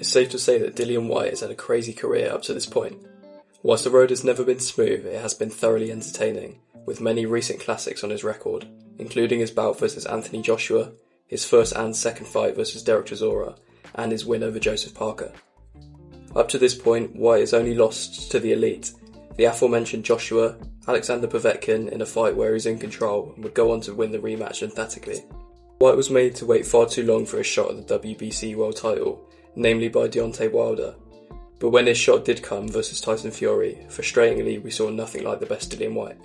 It's safe to say that Dillian Whyte has had a crazy career up to this point. Whilst the road has never been smooth, it has been thoroughly entertaining, with many recent classics on his record, including his bout versus Anthony Joshua, his first and second fight versus Derek Chisora, and his win over Joseph Parker. Up to this point, Whyte has only lost to the elite, the aforementioned Joshua, Alexander Povetkin in a fight where he's in control and would go on to win the rematch emphatically. Whyte was made to wait far too long for a shot at the WBC world title, namely by Deontay Wilder. But when his shot did come versus Tyson Fury, frustratingly we saw nothing like the best Dillian Whyte.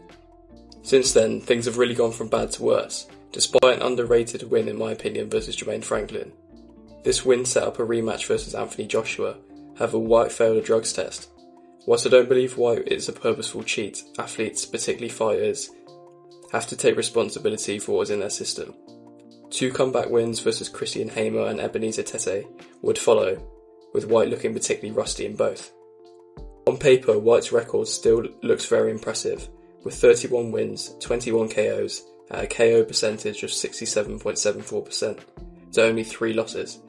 Since then, things have really gone from bad to worse, despite an underrated win in my opinion versus Jermaine Franklin. This win set up a rematch versus Anthony Joshua, however Whyte failed a drugs test. Whilst I don't believe Whyte is a purposeful cheat, athletes, particularly fighters, have to take responsibility for what was in their system. 2 comeback wins versus Christian Hamer and Ebenezer Tete would follow, with Whyte looking particularly rusty in both. On paper, Whyte's record still looks very impressive, with 31 wins, 21 KOs, at a KO percentage of 67.74%, to only 3 losses.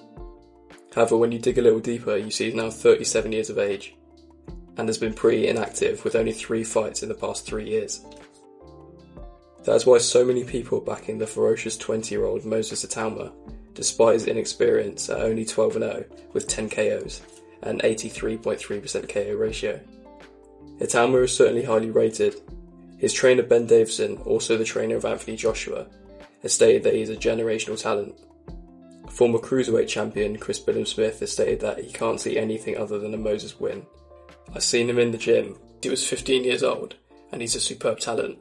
However, when you dig a little deeper, you see he's now 37 years of age, and has been pretty inactive with only 3 fights in the past 3 years. That is why so many people are backing the ferocious 20-year-old Moses Itauma, despite his inexperience at only 12-0 with 10 KOs and 83.3% KO ratio. Itauma is certainly highly rated. His trainer Ben Davison, also the trainer of Anthony Joshua, has stated that he is a generational talent. Former cruiserweight champion Chris Billam-Smith has stated that he can't see anything other than a Moses win. I've seen him in the gym. He was 15 years old, and he's a superb talent.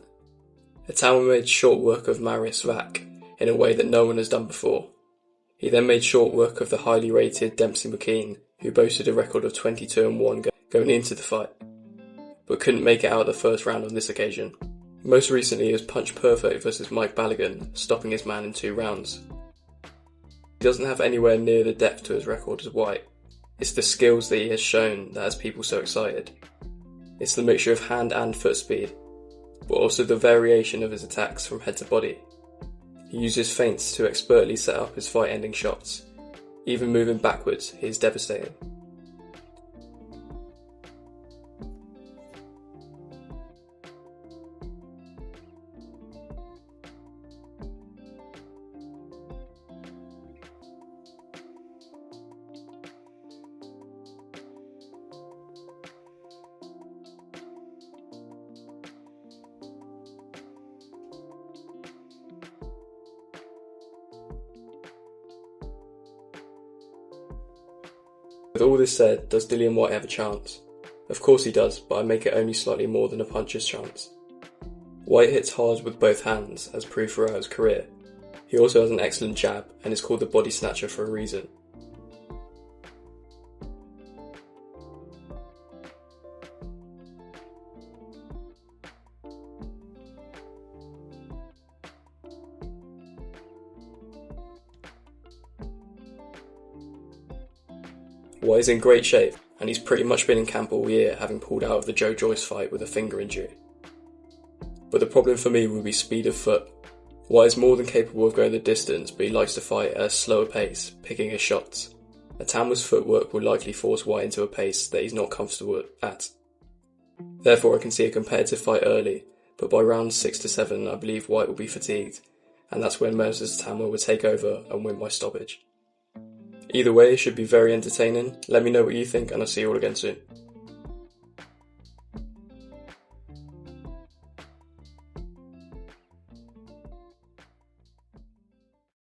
Itauma made short work of Marius Vac in a way that no one has done before. He then made short work of the highly rated Dempsey McKean, who boasted a record of 22-1 going into the fight, but couldn't make it out of the first round on this occasion. Most recently he was punch perfect versus Mike Ballaghan, stopping his man in 2 rounds. He doesn't have anywhere near the depth to his record as Whyte. It's the skills that he has shown that has people so excited. It's the mixture of hand and foot speed, but also the variation of his attacks from head to body. He uses feints to expertly set up his fight-ending shots. Even moving backwards, he is devastating. With all this said, does Dillian Whyte have a chance? Of course he does, but I make it only slightly more than a puncher's chance. Whyte hits hard with both hands, as proved throughout his career. He also has an excellent jab, and is called the body snatcher for a reason. Whyte is in great shape, and he's pretty much been in camp all year, having pulled out of the Joe Joyce fight with a finger injury. But the problem for me will be speed of foot. Whyte is more than capable of going the distance, but he likes to fight at a slower pace, picking his shots. Itauma's footwork will likely force Whyte into a pace that he's not comfortable at. Therefore I can see a competitive fight early, but by rounds 6 to 7 I believe Whyte will be fatigued, and that's when Moses Itauma will take over and win by stoppage. Either way, it should be very entertaining. Let me know what you think, and I'll see you all again soon.